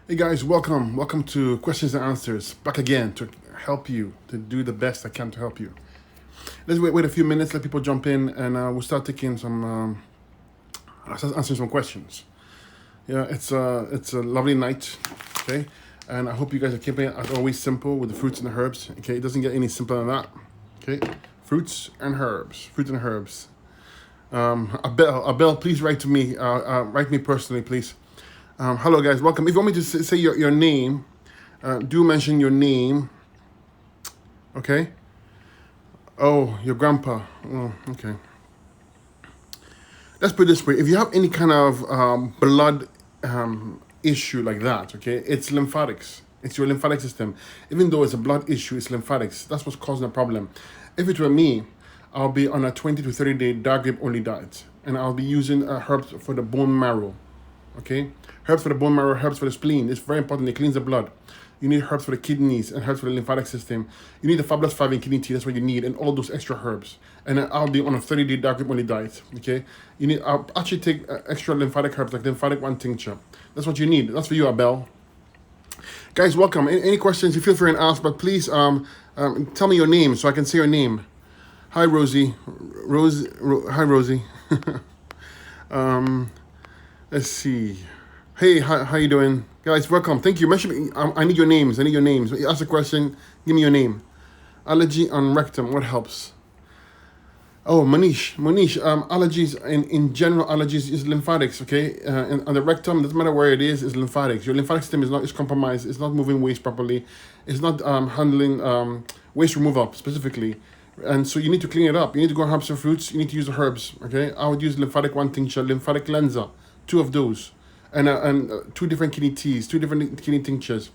Hey guys, welcome to Questions and Answers. Back again to help you to do the best I can to help you. Let's wait a few minutes, let people jump in, and we'll start taking answering some questions. Yeah, it's a lovely night, okay, and I hope you guys are keeping it as always simple with the fruits and the herbs. Okay, it doesn't get any simpler than that. Okay, fruits and herbs. Abel, please write to me. Write me personally, please. Hello, guys. Welcome. If you want me to say your name, do mention your name. Okay. Oh, your grandpa. Oh, okay. Let's put it this way. If you have any kind of blood issue like that, okay, it's lymphatics. It's your lymphatic system. Even though it's a blood issue, it's lymphatics. That's what's causing the problem. If it were me, I'll be on a 20 to 30-day dark grape only diet. And I'll be using herbs for the bone marrow. Okay, herbs for the bone marrow, herbs for the spleen. It's very important. They cleanse the blood. You need herbs for the kidneys and herbs for the lymphatic system. You need the Fabulous 5 in kidney tea. That's what you need, and all those extra herbs. And then I'll be on a 30-day dark grape only diet. Okay, I'll actually take extra lymphatic herbs like lymphatic 1 tincture. That's what you need. That's for you, Abel. Guys, welcome. Any questions? You feel free and ask, but please tell me your name so I can say your name. Hi, Rosie. Hi, Rosie. Let's see. Hey, how you doing? Guys, welcome. Thank you. I need your names. Ask a question. Give me your name. Allergy on rectum. What helps? Oh, Manish. Allergies, in general, allergies is lymphatics, okay? And on the rectum, doesn't matter where it is lymphatics. Your lymphatic system is compromised. It's not moving waste properly. It's not handling waste removal specifically. And so you need to clean it up. You need to go herbs and fruits. You need to use the herbs, okay? I would use lymphatic 1 tincture, lymphatic cleanser, 2 of those, and 2 different kidney teas, 2 different kidney tinctures,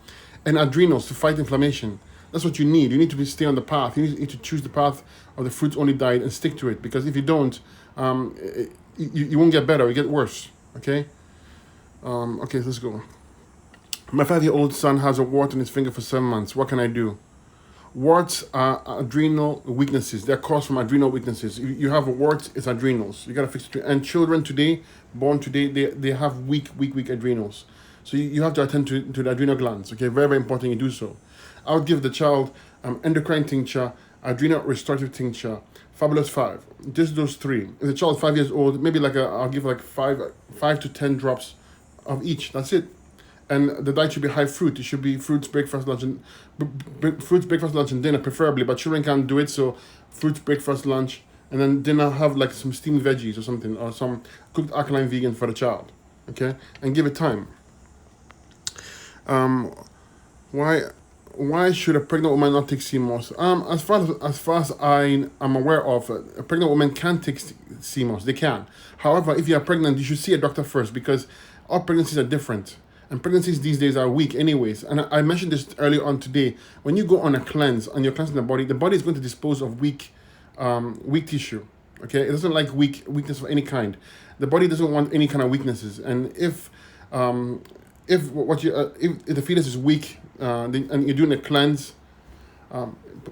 and adrenals to fight inflammation. That's what you need. You need to stay on the path. You need to choose the path of the fruits only diet and stick to it, because if you don't, you won't get better. You get worse. Okay. Okay, let's go. My 5-year-old son has a wart on his finger for 7 months. What can I do? Warts are adrenal weaknesses. They're caused from adrenal weaknesses. If you have a wart, it's adrenals. You gotta fix it. And children today, born today, they have weak adrenals. So you have to attend to the adrenal glands. Okay, very important you do so. I would give the child endocrine tincture, adrenal restorative tincture, Fabulous 5. Just those 3. If the child is 5 years old, maybe I'll give like 5 to 10 drops of each. That's it. And the diet should be high fruit. It should be fruits, breakfast, lunch, and dinner, preferably. But children can't do it, so fruits, breakfast, lunch, and then dinner have like some steamed veggies or something, or some cooked alkaline vegan for the child. Okay, and give it time. Why why should a pregnant woman not take sea moss? As far as I am aware of, a pregnant woman can take sea moss. They can. However, if you are pregnant, you should see a doctor first, because all pregnancies are different. And pregnancies these days are weak anyways. And I mentioned this earlier on today. When you go on a cleanse and you're cleansing the body is going to dispose of weak tissue. Okay, it doesn't like weakness of any kind. The body doesn't want any kind of weaknesses. And if if the fetus is weak, and you're doing a cleanse,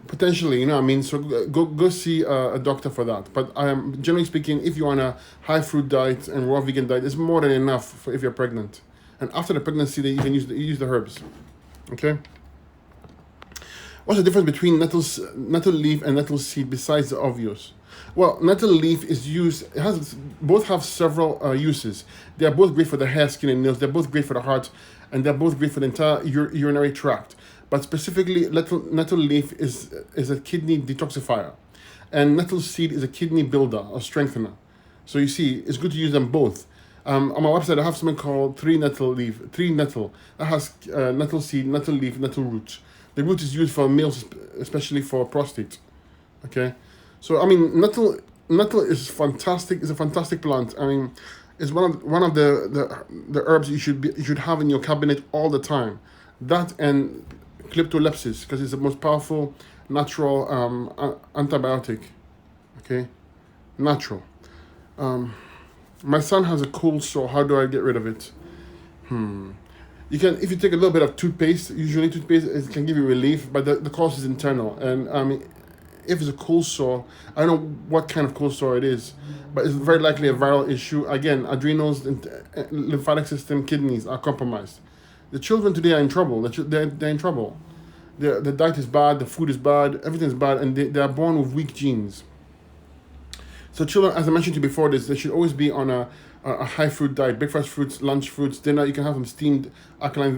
potentially, you know what I mean. So go see a doctor for that. But generally speaking, if you're on a high fruit diet and raw vegan diet, it's more than enough for if you're pregnant. And after the pregnancy, then you can use the herbs. Okay. What's the difference between nettle leaf and nettle seed besides the obvious? Well, nettle leaf is used. Both have several uses. They are both great for the hair, skin, and nails. They're both great for the heart, and they're both great for the entire urinary tract. But specifically, nettle leaf is a kidney detoxifier, and nettle seed is a kidney builder or strengthener. So you see, it's good to use them both. On my website, I have something called 3 nettle that has nettle seed, nettle leaf, nettle root. The root is used for males, especially for prostate. Okay, so I mean, nettle is fantastic. It's a fantastic plant. I mean, it's one of the herbs you should have in your cabinet all the time. That and cryptolepsis, because it's the most powerful natural antibiotic. Okay, natural. My son has a cold sore. How do I get rid of it? You can, if you take a little bit of toothpaste, usually toothpaste it can give you relief, but the cause is internal. And if it's a cold sore, I don't know what kind of cold sore it is, but it's very likely a viral issue. Again, adrenals, lymphatic system, kidneys are compromised. The children today are in trouble. They're in trouble. The diet is bad, the food is bad, everything is bad, and they are born with weak genes. So children, as I mentioned to you before this, they should always be on a high fruit diet, breakfast fruits, lunch fruits, dinner. You can have some steamed alkaline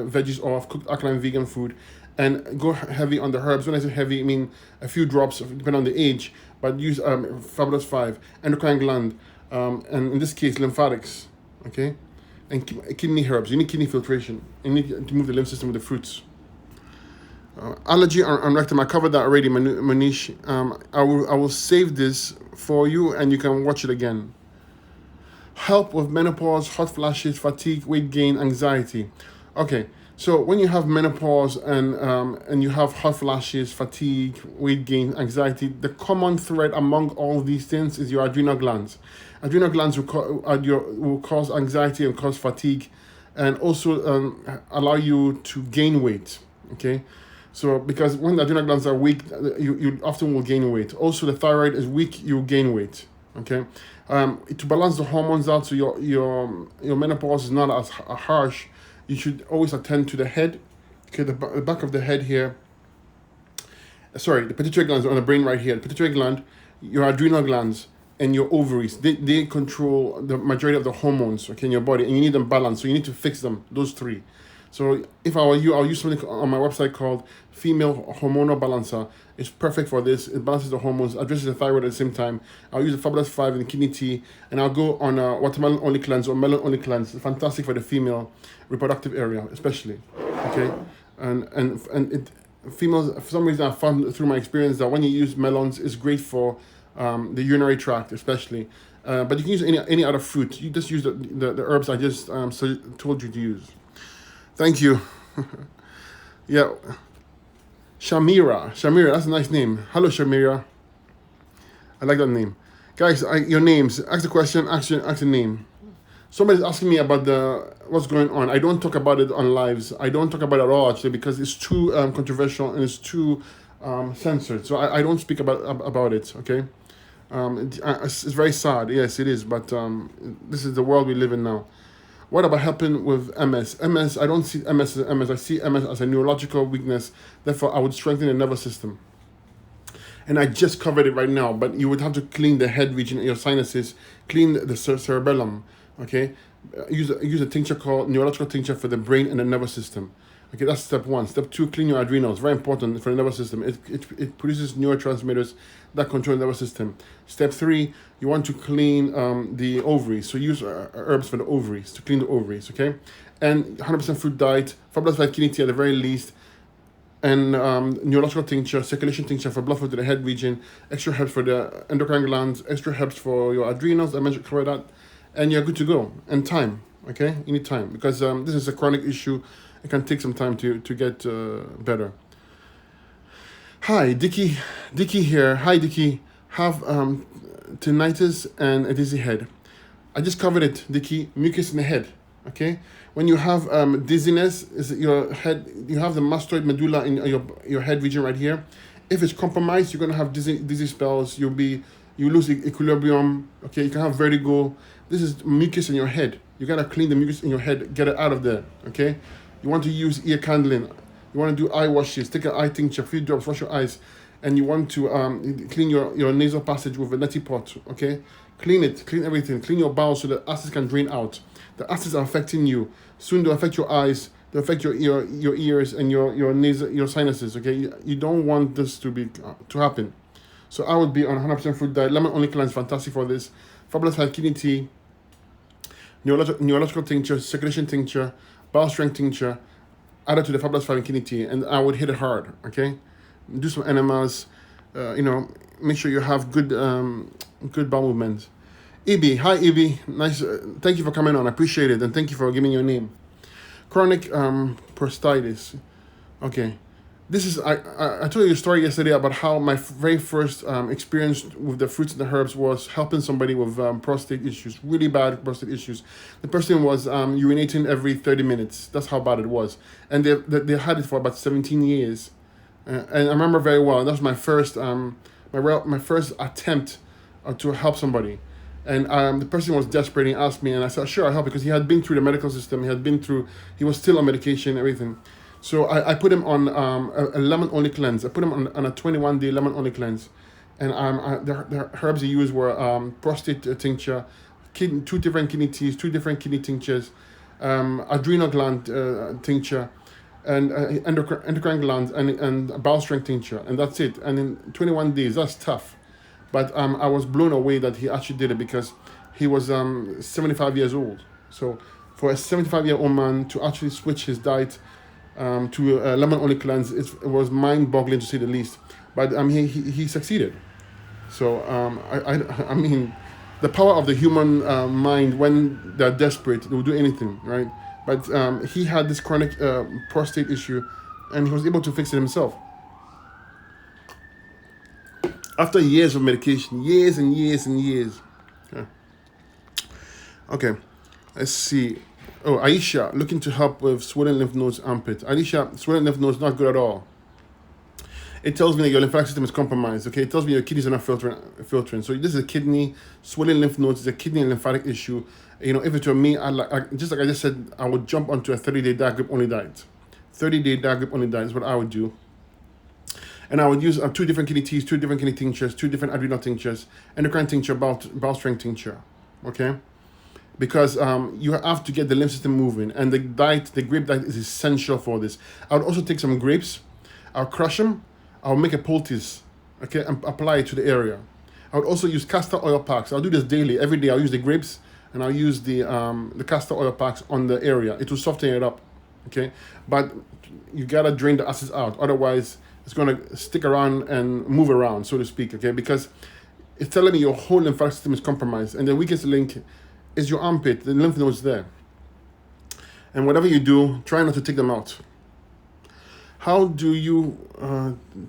veggies or cooked alkaline vegan food, and go heavy on the herbs. When I say heavy, I mean a few drops, depending on the age, but use Fabulous 5, endocrine gland, and in this case, lymphatics, okay? And kidney herbs. You need kidney filtration. You need to move the lymph system with the fruits. Allergy on rectum, I covered that already, Manish. I will save this for you and you can watch it again. Help with menopause, hot flashes, fatigue, weight gain, anxiety. Okay, so when you have menopause and you have hot flashes, fatigue, weight gain, anxiety, the common thread among all these things is your adrenal glands. Adrenal glands will cause anxiety and cause fatigue, and also allow you to gain weight. Okay. So, because when the adrenal glands are weak, you often will gain weight. Also, the thyroid is weak, you gain weight. Okay, to balance the hormones out, so your menopause is not as harsh. You should always attend to the head. Okay, the back of the head here. Sorry, the pituitary glands are on the brain right here. The pituitary gland, your adrenal glands, and your ovaries. They control the majority of the hormones, okay, in your body, and you need them balanced. So you need to fix them. Those three. So if I were you, I'll use something on my website called Female Hormonal Balancer. It's perfect for this. It balances the hormones, addresses the thyroid at the same time. I'll use the Fabulous 5 and the kidney tea, and I'll go on a watermelon only cleanse or melon only cleanse. It's fantastic for the female reproductive area, especially. Okay, and it females, for some reason, I found through my experience that when you use melons, it's great for the urinary tract, especially. But you can use any other fruit. You just use the herbs I just told you to use. Thank you. Yeah. Shamira, that's a nice name. Hello, Shamira. I like that name. Guys, your names. Ask the question, ask the name. Somebody's asking me about what's going on. I don't talk about it on lives. I don't talk about it at all, actually, because it's too controversial and it's too censored. So I don't speak about it, okay? It's very sad. Yes, it is. But this is the world we live in now. What about helping with MS? MS, I don't see MS as MS. I see MS as a neurological weakness. Therefore, I would strengthen the nervous system. And I just covered it right now, but you would have to clean the head region, your sinuses, clean the cerebellum, okay? Use a tincture called neurological tincture for the brain and the nervous system. Okay, that's step 1. Step 2, clean your adrenals. Very important for the nervous system. It produces neurotransmitters that control the nervous system. Step 3, you want to clean the ovaries. So use herbs for the ovaries, to clean the ovaries, okay? And 100% fruit diet, Fabulous 5 kidney tea at the very least, and neurological tincture, circulation tincture for blood flow to the head region, extra herbs for the endocrine glands, extra herbs for your adrenals, I mentioned cover that, and you're good to go. And time, okay? You need time, because this is a chronic issue. It can take some time to get better. Hi, Dickie here. Hi, Dickie. Have tinnitus and a dizzy head. I just covered it, Dickie. Mucus in the head. Okay. When you have dizziness, is your head? You have the mastoid medulla in your head region right here. If it's compromised, you're gonna have dizzy spells. You lose equilibrium. Okay. You can have vertigo. This is mucus in your head. You gotta clean the mucus in your head. Get it out of there. Okay. You want to use ear candling. You want to do eye washes. Take an eye tincture, few drops, wash your eyes. And you want to clean your nasal passage with a neti pot, okay? Clean it, clean everything. Clean your bowels so the acids can drain out. The acids are affecting you. Soon they'll affect your eyes. They'll affect your ears and your nasal, your sinuses, okay? You don't want this to happen. So I would be on 100% fruit diet. Lemon only cleanse, fantastic for this. Fabulous 5 kidney tea. Neurological tincture, circulation tincture, bowel strength tincture, added to the Fabulous 5 and kidney tea, and I would hit it hard, okay? Do some enemas, make sure you have good bowel movements. Ibi, hi Ibi, nice, thank you for coming on, I appreciate it, and thank you for giving your name. Chronic prostatitis, okay. This is, I told you a story yesterday about how my very first experience with the fruits and the herbs was helping somebody with prostate issues, really bad prostate issues. The person was urinating every 30 minutes. That's how bad it was. And they had it for about 17 years. And I remember very well. That was my first my first attempt to help somebody. And the person was desperate and asked me, and I said, sure, I'll help, because he had been through the medical system. He was still on medication and everything. So I put him on a lemon-only cleanse. I put him on a 21-day lemon-only cleanse. And the herbs he used were prostate tincture, two different kidney teas, two different kidney tinctures, adrenal gland tincture, and endocrine glands, and bowel strength tincture. And that's it. And in 21 days, that's tough. But I was blown away that he actually did it, because he was 75 years old. So for a 75-year-old man to actually switch his diet to a lemon-only cleanse, it was mind-boggling, to say the least. But he succeeded. So I mean, the power of the human mind, when they're desperate, they will do anything, right? But he had this chronic prostate issue, and he was able to fix it himself. After years of medication, years and years and years. Okay, let's see. Oh, Aisha, looking to help with swollen lymph nodes, armpit. Aisha, swollen lymph nodes, not good at all. It tells me that your lymphatic system is compromised. Okay, it tells me your kidneys are not filtering. So this is a kidney, swollen lymph nodes is a kidney and lymphatic issue. You know, if it were me, just like I just said, I would jump onto a 30-day diet grip only diet. 30-day diet grip only diet is what I would do. And I would use 2 different kidney teas, 2 different kidney tinctures, 2 different adrenal tinctures, endocrine tincture, bowel strength tincture. Okay? Because you have to get the lymph system moving. And the grape diet is essential for this. I would also take some grapes. I'll crush them. I'll make a poultice, okay, and apply it to the area. I would also use castor oil packs. I'll do this daily. Every day I'll use the grapes, and I'll use the castor oil packs on the area. It will soften it up, okay? But you gotta drain the acids out. Otherwise, it's gonna stick around and move around, so to speak, okay? Because it's telling me your whole lymphatic system is compromised, and the weakest link is your armpit, the lymph nodes there. And whatever you do, try not to take them out. How do you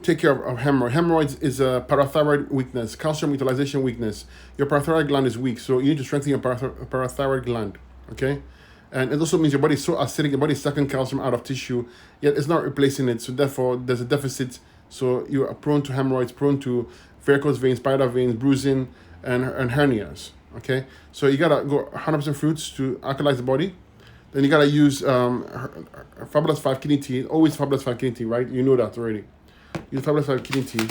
take care of hemorrhoids? Hemorrhoids is a parathyroid weakness, calcium utilization weakness. Your parathyroid gland is weak, so you need to strengthen your parathyroid gland, okay? And it also means your body is so acidic, your body is sucking calcium out of tissue, yet it's not replacing it, so therefore there's a deficit, so you are prone to hemorrhoids, prone to varicose veins, spider veins, bruising, and hernias, okay? So you gotta go 100% fruits to alkalize the body. Then you gotta use Fabulous 5 kidney tea. Always Fabulous 5 kidney tea, right? You know that already. Use Fabulous 5 kidney tea.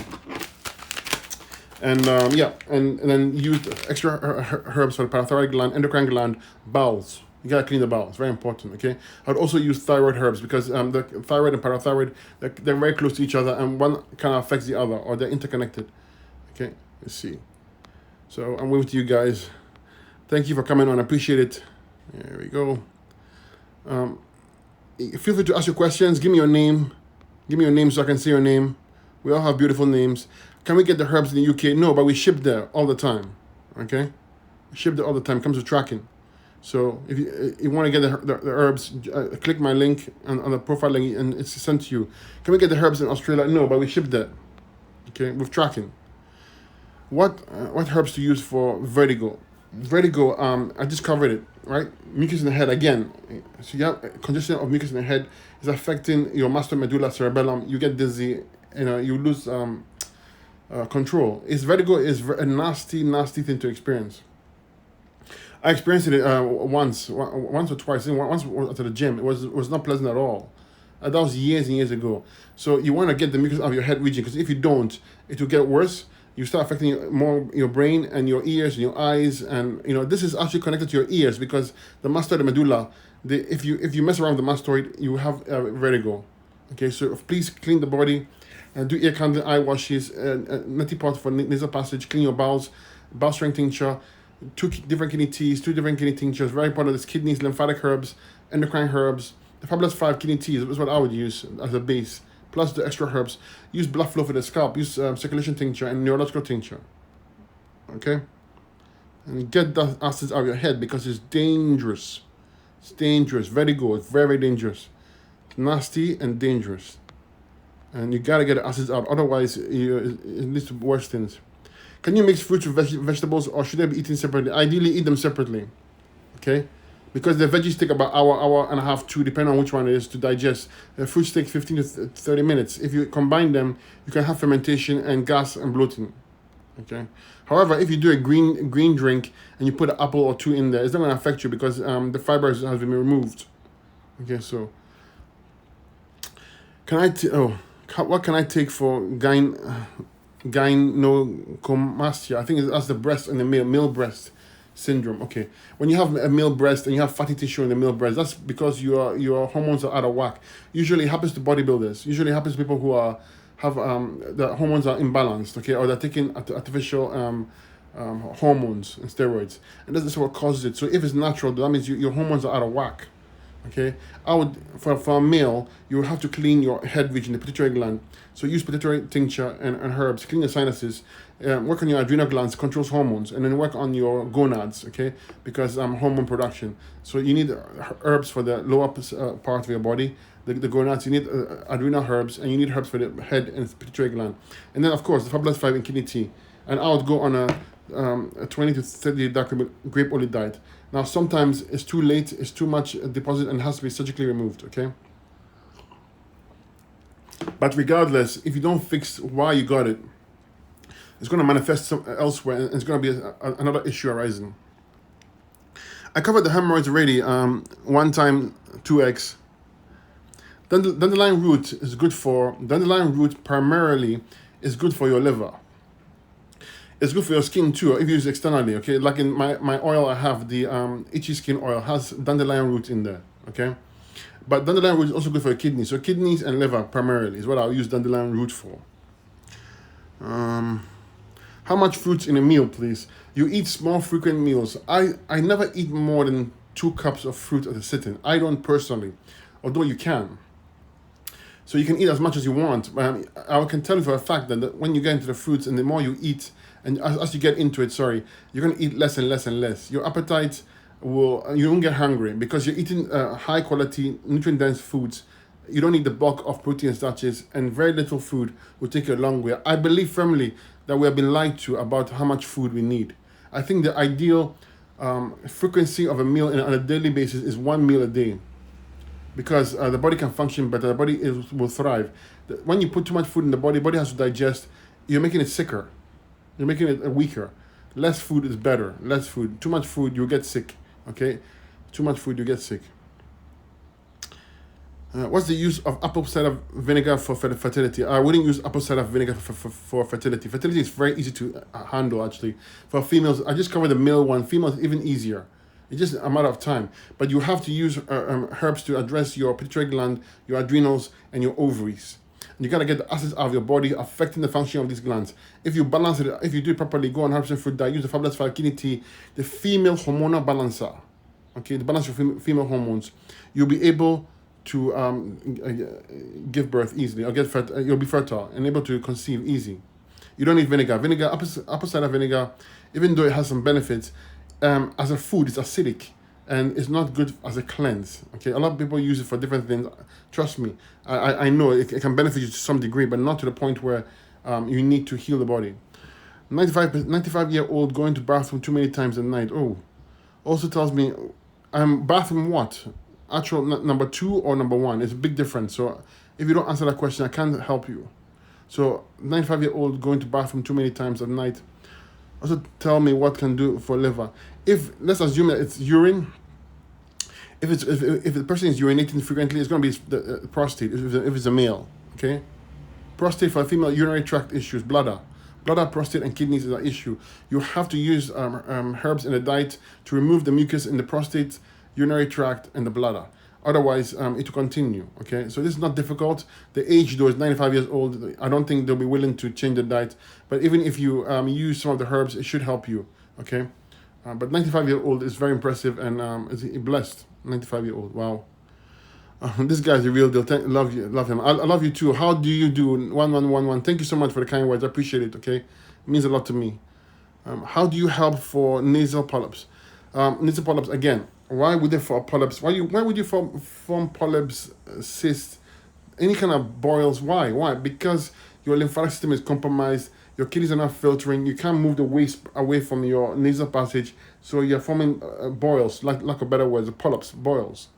And and then use extra herbs for the parathyroid gland, endocrine gland, bowels. You gotta clean the bowels. Very important, okay? I would also use thyroid herbs, because the thyroid and parathyroid, they're very close to each other, and one kind of affects the other, or they're interconnected. Okay, let's see. So I'm with you guys. Thank you for coming on. I appreciate it. There we go. Feel free to ask your questions. Give me your name. Give me your name so I can say your name. We all have beautiful names. Can we get the herbs in the UK? No, but we ship there all the time. Okay? We ship there all the time. It comes with tracking. So if you want to get the herbs, click my link on the profile link and it's sent to you. Can we get the herbs in Australia? No, but we ship there. Okay? With tracking. What herbs to use for vertigo? Vertigo, I just covered it, right? Mucus in the head again. So you have congestion of mucus in the head is affecting your mastoid medulla cerebellum. You get dizzy, you lose control. Vertigo is a nasty thing to experience. I experienced it once or twice. Once at the gym. It was not pleasant at all. That was years and years ago. So you want to get the mucus out of your head region, because if you don't, it will get worse. You start affecting more your brain and your ears and your eyes, and this is actually connected to your ears, because the mastoid medulla. If you mess around with the mastoid, you have vertigo. Okay, so please clean the body, and do ear candling, eye washes, neti pot for nasal passage. Clean your bowels, bowel strength tincture, 2 different kidney teas, 2 different kidney tinctures. Very important. This kidneys, lymphatic herbs, endocrine herbs. The Fabulous 5 kidney teas is what I would use as a base. Plus the extra herbs. Use blood flow for the scalp. Use circulation tincture and neurological tincture. Okay? And get the acids out of your head, because it's dangerous. It's dangerous. Vertigo is very, very dangerous. It's nasty and dangerous. And you gotta get the acids out. Otherwise, it leads to worse things. Can you mix fruits with vegetables, or should they be eaten separately? Ideally, eat them separately. Okay? Because the veggies take about hour and a half, 2, depending on which one it is, to digest. The fruits take 15 to 30 minutes. If you combine them, you can have fermentation and gas and bloating. Okay. However, if you do a green drink and you put an apple or two in there, it's not going to affect you because the fibers has been removed. Okay, so what can I take for gynecomastia? I think that's the breast and the male breast syndrome. Okay, when you have a male breast and you have fatty tissue in the male breast, that's because your hormones are out of whack. Usually it happens to bodybuilders. Usually it happens to people who have the hormones are imbalanced. Okay, or they're taking artificial hormones and steroids, and this is what causes it. So if it's natural, that means your hormones are out of whack. Okay, I would for a male, you would have to clean your head region, the pituitary gland. So use pituitary tincture and herbs, clean your sinuses, work on your adrenal glands, controls hormones, and then work on your gonads. Okay, because hormone production. So you need herbs for the lower part of your body, the gonads. You need adrenal herbs, and you need herbs for the head and pituitary gland, and then of course the fabulous 5 and kidney tea. And I would go on a 20 to 30 dark grape oil diet. Now, sometimes it's too late, it's too much deposit, and has to be surgically removed, okay? But regardless, if you don't fix why you got it, it's going to manifest elsewhere, and it's going to be another issue arising. I covered the hemorrhoids already, 1 time 2x. Dandelion root primarily is good for your liver. It's good for your skin too, if you use it externally, okay? Like in my oil, I have the itchy skin oil, has dandelion root in there, okay? But dandelion root is also good for your kidneys. So kidneys and liver primarily is what I'll use dandelion root for. How much fruits in a meal, please? You eat small, frequent meals. I never eat more than 2 cups of fruit at a sitting. I don't personally, although you can. So you can eat as much as you want. I can tell you for a fact that when you get into the fruits and the more you eat, and as you get into it, you're going to eat less and less and less. Your appetite you won't get hungry because you're eating high quality, nutrient dense foods. You don't need the bulk of protein and starches, and very little food will take you a long way. I believe firmly that we have been lied to about how much food we need. I think the ideal frequency of a meal on a daily basis is 1 meal a day, because the body can function better, the body will thrive. When you put too much food in the body has to digest, you're making it sicker. You're making it weaker. Less food is better. Less food. Too much food, you get sick. Okay? Too much food, you get sick. What's the use of apple cider vinegar for fertility? I wouldn't use apple cider vinegar for fertility. Fertility is very easy to handle, actually. For females, I just covered the male one. Females, even easier. It's just a matter of time. But you have to use herbs to address your pituitary gland, your adrenals, and your ovaries. You gotta get the acids out of your body, affecting the function of these glands. If you balance it, if you do it properly, go on herbs and fruit diet, use the fabulous 5 kidney tea, the female hormonal balancer. Okay, the balance of female hormones. You'll be able to give birth easily, or you'll be fertile and able to conceive easy. You don't need vinegar. Apple cider vinegar, even though it has some benefits, as a food, it's acidic. And it's not good as a cleanse. Okay, a lot of people use it for different things. Trust me, I know it can benefit you to some degree, but not to the point where you need to heal the body. 95-year-old going to bathroom too many times a night. Oh, also tells me, bathroom what? Actual number 2 or number 1? It's a big difference. So if you don't answer that question, I can't help you. So 95-year-old going to bathroom too many times at night. Also tell me what can do for liver. Let's assume that it's urine. If the person is urinating frequently, it's going to be the prostate. If it's a male, okay. Prostate for a female, urinary tract issues, bladder, prostate, and kidneys is an issue. You have to use herbs in the diet to remove the mucus in the prostate, urinary tract, and the bladder. Otherwise, it will continue. Okay, so this is not difficult. The age though is 95 years old. I don't think they'll be willing to change the diet. But even if you use some of the herbs, it should help you. Okay, but 95-year-old is very impressive and is blessed. 95-year-old. Wow. This guy's a real deal. Love him. I love you too. How do you do? 1111. Thank you so much for the kind words. I appreciate it. Okay, it means a lot to me. How do you help for nasal polyps? Nasal polyps again. Why would they form polyps? Why would you form polyps, cysts, any kind of boils? Why? Because your lymphatic system is compromised. Your kidneys are not filtering. You can't move the waste away from your nasal passage, so you're forming boils. Like a better word, polyps, boils.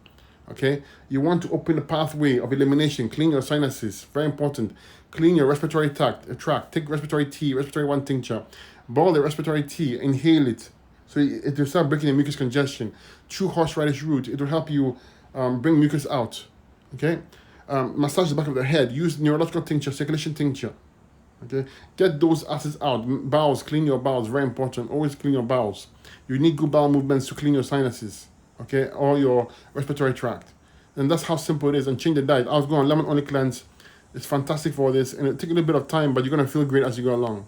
Okay, you want to open the pathway of elimination, clean your sinuses, very important. Clean your respiratory tract. Take respiratory tea, respiratory one tincture, boil the respiratory tea, inhale it, so it will start breaking the mucus congestion. Chew horseradish root, it will help you bring mucus out. Okay, massage the back of the head. Use neurological tincture, circulation tincture. Okay, get those acids out. Bowels, clean your bowels, very important. Always clean your bowels. You need good bowel movements to clean your sinuses, okay, or your respiratory tract. And that's how simple it is. And change the diet. I was going on lemon only cleanse. It's fantastic for this, and it takes a little bit of time, but you're gonna feel great as you go along.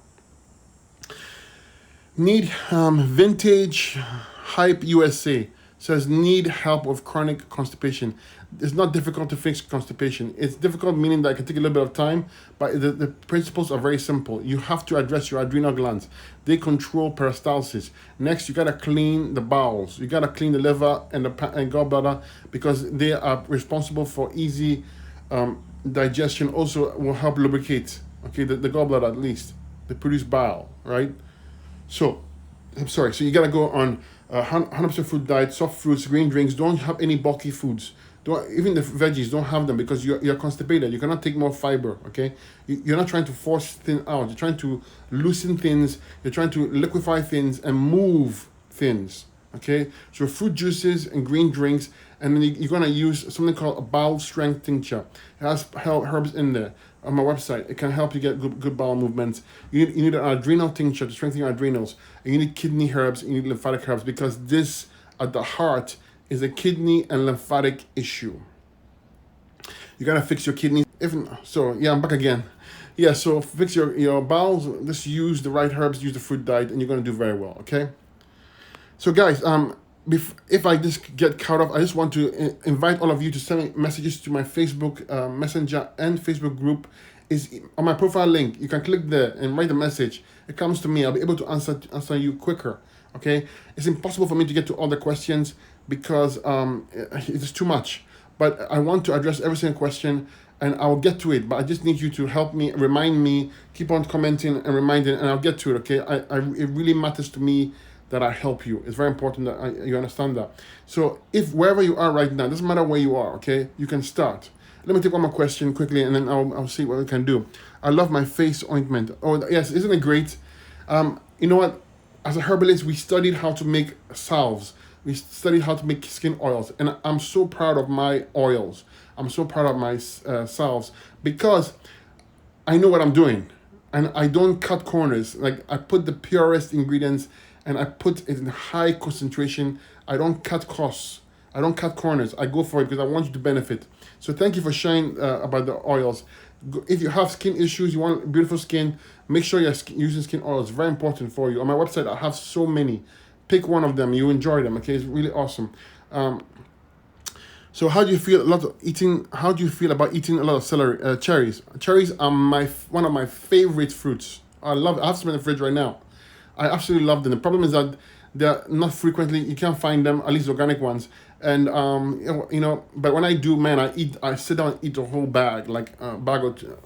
Need vintage hype USA says need help with chronic constipation. It's not difficult to fix constipation. It's difficult meaning that it can take a little bit of time, but the principles are very simple. You have to address your adrenal glands. They control peristalsis. Next, you gotta clean the bowels. You gotta clean the liver and and gallbladder, because they are responsible for easy digestion. Also will help lubricate, okay, the gallbladder at least. They produce bile, right? So, I'm sorry. So you gotta go on 100% fruit diet, soft fruits, green drinks. Don't have any bulky foods. Don't, even the veggies, don't have them, because you're constipated. You cannot take more fiber. Okay, you're not trying to force things out. You're trying to loosen things. You're trying to liquefy things and move things. Okay, so fruit juices and green drinks, and then you're gonna use something called a bowel strength tincture. It has herbs in there. On my website, it can help you get good bowel movements. You need an adrenal tincture to strengthen your adrenals. And you need kidney herbs, you need lymphatic herbs, because this, at the heart, is a kidney and lymphatic issue. You gotta fix your kidneys. I'm back again. Yeah, so fix your bowels. Just use the right herbs, use the fruit diet, and you're gonna do very well, okay? So guys, if I just get cut off, I just want to invite all of you to send me messages to my Facebook Messenger and Facebook group. Is on my profile link. You can click there and write a message. It comes to me. I'll be able to answer you quicker. Okay, it's impossible for me to get to all the questions because it's too much. But I want to address every single question, and I'll get to it. But I just need you to help me, remind me, keep on commenting and reminding, and I'll get to it. Okay, it really matters to me that I help you. It's very important that you understand that. So if wherever you are right now, doesn't matter where you are, okay, you can start. Let me take one more question quickly, and then I'll see what we can do. I love my face ointment. Oh yes, isn't it great? You know what? As a herbalist, we studied how to make salves. We studied how to make skin oils, and I'm so proud of my oils. I'm so proud of my salves, because I know what I'm doing, and I don't cut corners. Like, I put the purest ingredients, and I put it in high concentration. I don't cut costs. I don't cut corners. I go for it because I want you to benefit. So thank you for sharing about the oils. If you have skin issues, you want beautiful skin, make sure you're using skin oils. Very important for you. On my website, I have so many. Pick one of them. You enjoy them. Okay, it's really awesome. So how do you feel How do you feel about eating a lot of celery? Cherries. Cherries are one of my favorite fruits. I have some in the fridge right now. I absolutely love them. The problem is that they're not frequently. You can't find them, at least organic ones. And but when I do, man, I sit down and eat a whole bag, like a bag or two.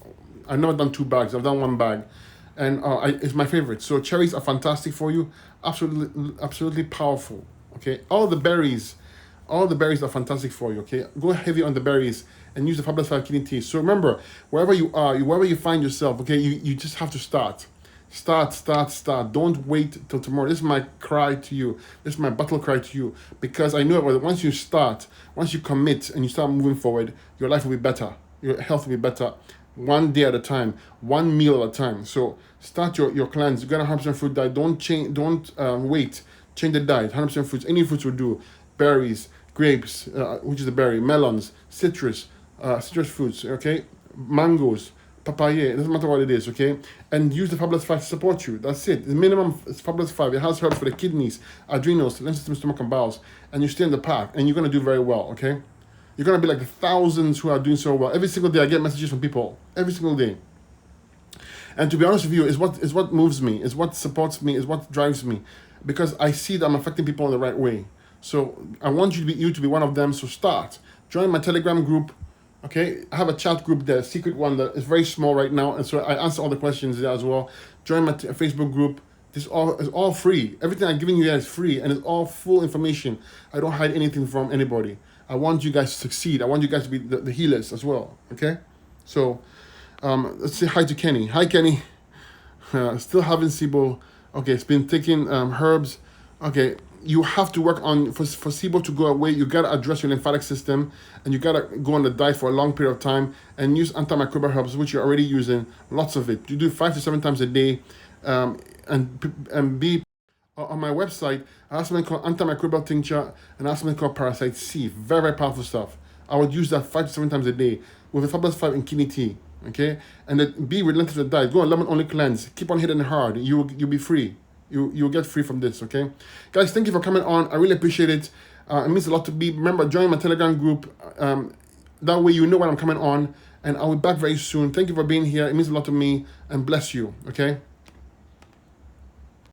I've never done 2 bags. I've done 1 bag, and it's my favorite. So cherries are fantastic for you. Absolutely powerful. Okay, all the berries are fantastic for you. Okay, go heavy on the berries and use the Fabulous 5 kidney tea. So remember, wherever you are, wherever you find yourself, okay, you just have to start. Start. Don't wait till tomorrow. This is my cry to you. This is my battle cry to you, because I know that once you commit and you start moving forward, your life will be better. Your health will be better. One day at a time, one meal at a time. So start your cleanse. You're gonna 100% fruit diet. Don't wait. Change the diet. 100% fruits. Any fruits will do. Berries, grapes, which is the berry, melons, citrus fruits. Okay, mangoes, papaya. It doesn't matter what it is. Okay, and use the Fabulous 5 to support you. That's it. The minimum is Fabulous 5. It has herbs for the kidneys, adrenals, lymph system, stomach, and bowels. And you stay in the path, and you're gonna do very well. Okay. You're going to be like the thousands who are doing so well. Every single day I get messages from people. Every single day. And to be honest with you, is what moves me, is what supports me, is what drives me. Because I see that I'm affecting people in the right way. So I want you to be one of them. So start. Join my Telegram group. Okay? I have a chat group there, a secret one that is very small right now. And so I answer all the questions there as well. Join my Facebook group. This is all free. Everything I'm giving you there is free, and it's all full information. I don't hide anything from anybody. I want you guys to succeed. I want you guys to be the healers as well. Okay, so let's say hi to Kenny. Hi, Kenny. Still having SIBO. Okay, it's been taking herbs. Okay, you have to work on for SIBO to go away. You gotta address your lymphatic system, and you gotta go on the diet for a long period of time and use antimicrobial herbs, which you're already using lots of it. You do 5 to 7 times a day, and be on my website. I have something called antimicrobial tincture, and I have something called parasite C. Very, very powerful stuff. I would use that 5 to 7 times a day with a fabulous 5 in kidney tea. Okay, and then be relentless with the diet. Go on lemon only cleanse. Keep on hitting hard. You'll be free. You'll get free from this. Okay, guys, thank you for coming on. I really appreciate it. It means a lot to be. Remember, join my Telegram group. That way you know when I'm coming on, and I'll be back very soon. Thank you for being here. It means a lot to me, and bless you. Okay.